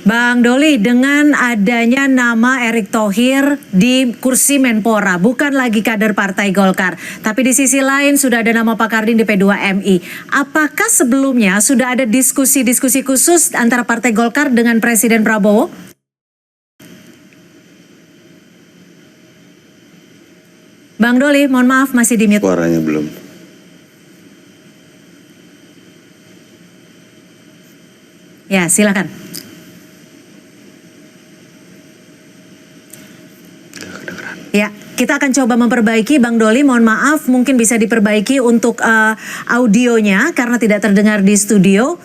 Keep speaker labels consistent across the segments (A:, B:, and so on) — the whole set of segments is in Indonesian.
A: Bang Doli, dengan adanya nama Erick Thohir di kursi Menpora, bukan lagi kader Partai Golkar, tapi di sisi lain sudah ada nama Pak Karding di P2MI. Apakah sebelumnya sudah ada diskusi-diskusi khusus antara Partai Golkar dengan Presiden Prabowo? Bang Doli, mohon maaf masih di mute.
B: Suaranya belum.
A: Ya, silakan. Ya, kita akan coba memperbaiki, Bang Doli. Mohon maaf, mungkin bisa diperbaiki untuk audionya karena tidak terdengar di studio.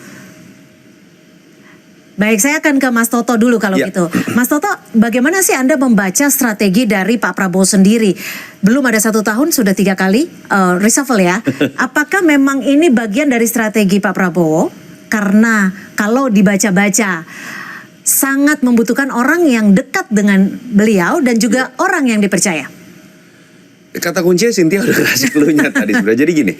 A: Baik, saya akan ke Mas Toto dulu kalau gitu. Mas Toto, bagaimana sih Anda membaca strategi dari Pak Prabowo sendiri? Belum ada 1 tahun, sudah 3 kali reshuffle ya. Apakah memang ini bagian dari strategi Pak Prabowo? Karena kalau dibaca-baca, sangat membutuhkan orang yang dekat dengan beliau dan juga orang yang dipercaya.
B: Kata kuncinya Cynthia udah kasih clue-nya tadi sebenarnya. Jadi gini,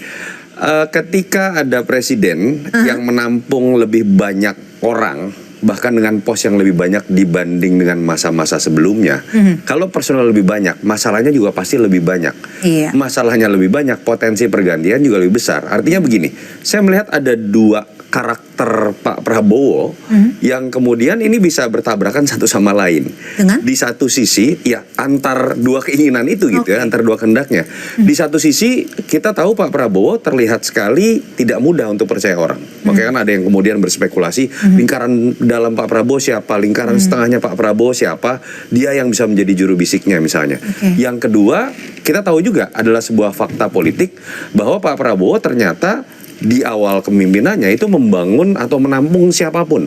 B: ketika ada presiden yang menampung lebih banyak orang, bahkan dengan pos yang lebih banyak dibanding dengan masa-masa sebelumnya, kalau personal lebih banyak, masalahnya juga pasti lebih banyak.
A: Iya.
B: Masalahnya lebih banyak, potensi pergantian juga lebih besar. Artinya begini, saya melihat ada 2 karakter Pak Prabowo yang kemudian ini bisa bertabrakan satu sama lain.
A: Dengan?
B: Di satu sisi, ya antar 2 keinginan itu gitu ya, antar 2 kehendaknya. Di satu sisi kita tahu Pak Prabowo terlihat sekali tidak mudah untuk percaya orang. Makanya kan ada yang kemudian berspekulasi lingkaran dalam Pak Prabowo siapa, lingkaran setengahnya Pak Prabowo siapa, dia yang bisa menjadi juru bisiknya misalnya. Yang kedua, kita tahu juga adalah sebuah fakta politik bahwa Pak Prabowo ternyata di awal kepemimpinannya itu membangun atau menampung siapapun,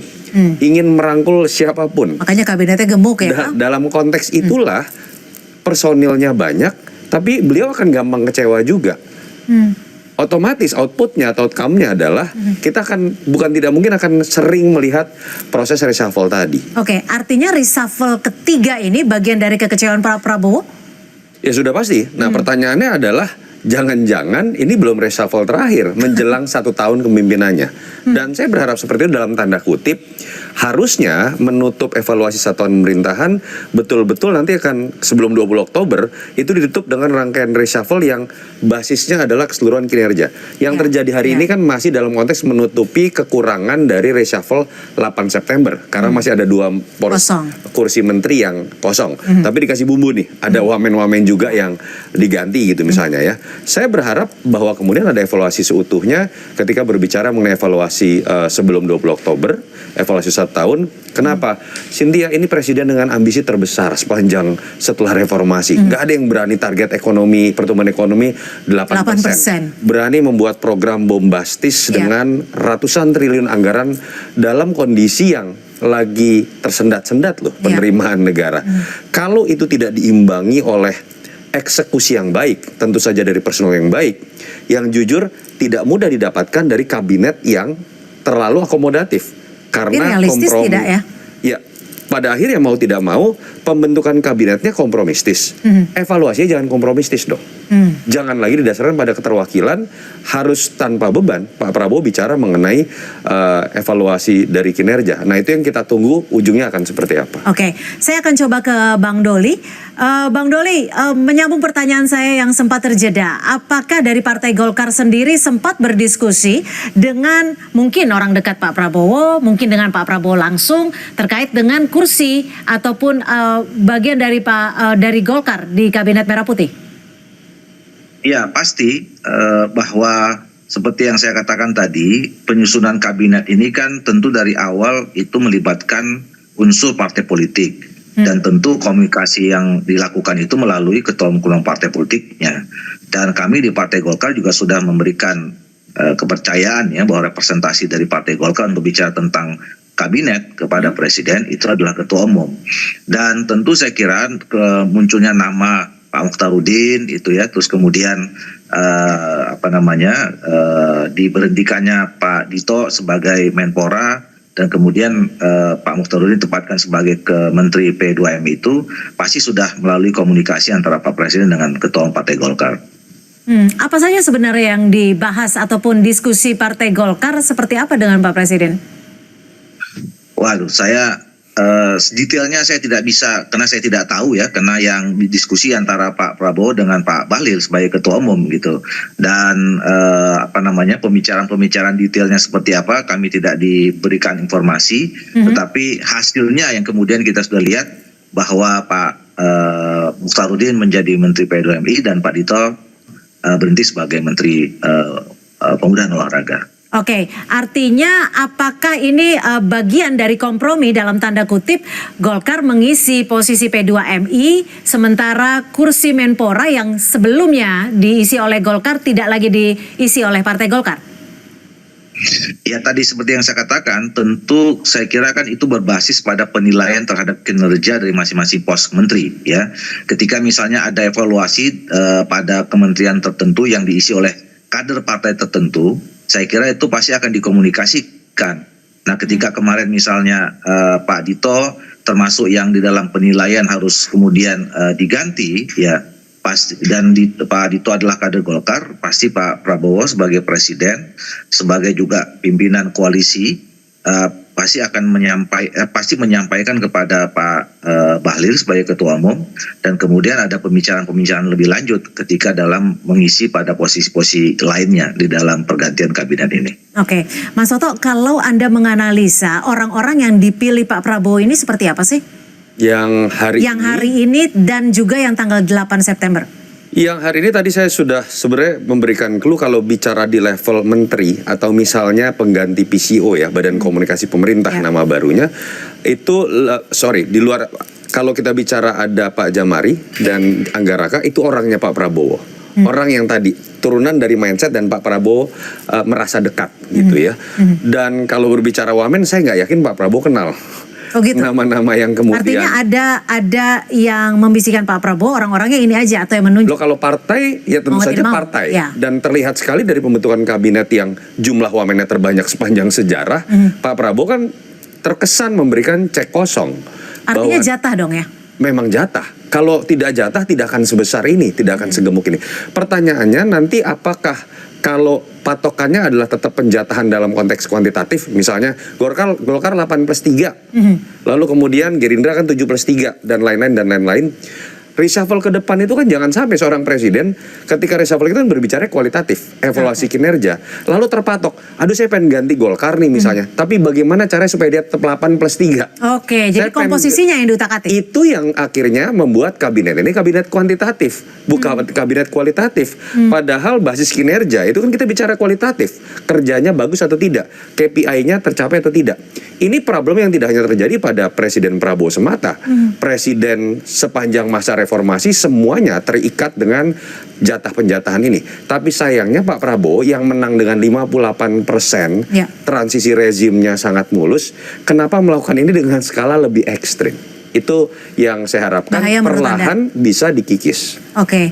B: ingin merangkul siapapun.
A: Makanya kabinetnya gemuk ya.
B: Dalam konteks itulah personilnya banyak, tapi beliau akan gampang kecewa juga. Otomatis outputnya atau outcome-nya adalah kita akan bukan tidak mungkin akan sering melihat proses reshuffle tadi.
A: Oke, artinya reshuffle ketiga ini bagian dari kekecewaan Pak Prabowo?
B: Ya sudah pasti. Nah pertanyaannya adalah jangan-jangan ini belum reshuffle terakhir menjelang 1 tahun kepemimpinannya. Dan saya berharap seperti itu dalam tanda kutip, harusnya menutup evaluasi 1 tahun pemerintahan betul-betul nanti akan sebelum 20 Oktober itu ditutup dengan rangkaian reshuffle yang basisnya adalah keseluruhan kinerja. Yang terjadi hari ini kan masih dalam konteks menutupi kekurangan dari reshuffle 8 September karena masih ada 2 kursi menteri yang kosong. Tapi dikasih bumbu nih, ada wamen-wamen juga yang diganti gitu misalnya ya. Saya berharap bahwa kemudian ada evaluasi seutuhnya ketika berbicara mengenai evaluasi sebelum 20 Oktober, evaluasi 1 tahun. Kenapa? Cynthia, ini presiden dengan ambisi terbesar sepanjang setelah reformasi. Nggak ada yang berani target ekonomi, pertumbuhan ekonomi 8%. Berani membuat program bombastis dengan ratusan triliun anggaran dalam kondisi yang lagi tersendat-sendat loh penerimaan negara. Kalau itu tidak diimbangi oleh eksekusi yang baik, tentu saja dari personal yang baik, yang jujur tidak mudah didapatkan dari kabinet yang terlalu akomodatif. Karena kompromi,
A: tidak ya?
B: Ya, pada akhirnya mau tidak mau pembentukan kabinetnya kompromistis. Evaluasinya jangan kompromistis dong. Jangan lagi didasarkan pada keterwakilan, harus tanpa beban. Pak Prabowo bicara mengenai evaluasi dari kinerja. Nah itu yang kita tunggu ujungnya akan seperti apa.
A: Oke, saya akan coba ke Bang Doli. Bang Doli, menyambung pertanyaan saya yang sempat terjeda. Apakah dari Partai Golkar sendiri sempat berdiskusi dengan mungkin orang dekat Pak Prabowo, mungkin dengan Pak Prabowo langsung terkait dengan kursi ataupun bagian dari dari Golkar di Kabinet Merah Putih?
C: Ya pasti bahwa seperti yang saya katakan tadi, penyusunan kabinet ini kan tentu dari awal itu melibatkan unsur partai politik. Dan tentu komunikasi yang dilakukan itu melalui ketua umum partai politiknya. Dan kami di Partai Golkar juga sudah memberikan kepercayaan ya bahwa representasi dari Partai Golkar untuk bicara tentang kabinet kepada presiden itu adalah ketua umum. Dan tentu saya kira munculnya nama Pak Mukhtarudin itu ya, terus kemudian diberhentikannya Pak Dito sebagai Menpora dan kemudian Pak Mukhtarudin ditempatkan sebagai Menteri P2MI itu pasti sudah melalui komunikasi antara Pak Presiden dengan Ketua Umum Partai Golkar.
A: Apa saja sebenarnya yang dibahas ataupun diskusi Partai Golkar seperti apa dengan Pak Presiden?
C: Waduh, saya detailnya saya tidak bisa, karena saya tidak tahu ya, karena yang diskusi antara Pak Prabowo dengan Pak Bahlil sebagai ketua umum gitu. Dan pembicaraan detailnya seperti apa kami tidak diberikan informasi, tetapi hasilnya yang kemudian kita sudah lihat bahwa Pak Mukhtarudin menjadi Menteri P2MI dan Pak Dito berhenti sebagai Menteri Pemuda dan Olahraga.
A: Oke, artinya apakah ini bagian dari kompromi dalam tanda kutip Golkar mengisi posisi P2MI sementara kursi Menpora yang sebelumnya diisi oleh Golkar tidak lagi diisi oleh Partai Golkar?
C: Ya tadi seperti yang saya katakan, tentu saya kira kan itu berbasis pada penilaian terhadap kinerja dari masing-masing pos menteri ya. Ketika misalnya ada evaluasi pada kementerian tertentu yang diisi oleh kader partai tertentu, saya kira itu pasti akan dikomunikasikan. Nah, ketika kemarin misalnya Pak Dito termasuk yang di dalam penilaian harus kemudian diganti, ya pasti, dan Pak Dito adalah kader Golkar, pasti Pak Prabowo sebagai presiden, sebagai juga pimpinan koalisi, pasti akan menyampaikan kepada Pak Bahlil sebagai ketua umum, dan kemudian ada pembicaraan lebih lanjut ketika dalam mengisi pada posisi-posisi lainnya di dalam pergantian kabinet ini.
A: Oke, Mas Toto, kalau Anda menganalisa orang-orang yang dipilih Pak Prabowo ini seperti apa sih?
B: Yang hari
A: ini dan juga yang tanggal 8 September.
B: Yang hari ini tadi saya sudah sebenarnya memberikan clue kalau bicara di level menteri atau misalnya pengganti PCO ya, Badan Komunikasi Pemerintah nama barunya, itu di luar, kalau kita bicara ada Pak Jamari dan Anggaraka, itu orangnya Pak Prabowo. Orang yang tadi turunan dari mindset dan Pak Prabowo merasa dekat gitu ya. Dan kalau berbicara wamen, saya nggak yakin Pak Prabowo kenal.
A: Oh gitu.
B: Nama-nama yang kemudian.
A: Artinya ada yang membisikkan Pak Prabowo, orang-orangnya ini aja atau yang menunjuk.
B: Loh, kalau partai ya tentu saja partai.
A: Ya.
B: Dan terlihat sekali dari pembentukan kabinet yang jumlah wamennya terbanyak sepanjang sejarah, Pak Prabowo kan terkesan memberikan cek kosong.
A: Artinya jatah dong ya?
B: Memang jatah. Kalau tidak jatah tidak akan sebesar ini, tidak akan segemuk ini. Pertanyaannya nanti apakah kalau patokannya adalah tetap penjatahan dalam konteks kuantitatif, misalnya Golkar 8+3, lalu kemudian Gerindra kan 7+3 dan lain-lain. Reshuffle ke depan itu kan jangan sampai seorang presiden ketika reshuffle itu kan berbicara kualitatif, evaluasi kinerja, lalu terpatok, aduh saya pengen ganti Golkar nih misalnya, tapi bagaimana caranya supaya dia tetap 8+3?
A: Oke, jadi komposisinya yang diutak-atik.
B: Itu yang akhirnya membuat kabinet ini kabinet kuantitatif, bukan kabinet kualitatif. Padahal basis kinerja itu kan kita bicara kualitatif, kerjanya bagus atau tidak, KPI-nya tercapai atau tidak. Ini problem yang tidak hanya terjadi pada Presiden Prabowo semata, Presiden sepanjang masa reformasi semuanya terikat dengan jatah penjatahan ini. Tapi sayangnya Pak Prabowo yang menang dengan 58%, transisi rezimnya sangat mulus, kenapa melakukan ini dengan skala lebih ekstrim? Itu yang saya harapkan perlahan bisa dikikis.
A: Oke.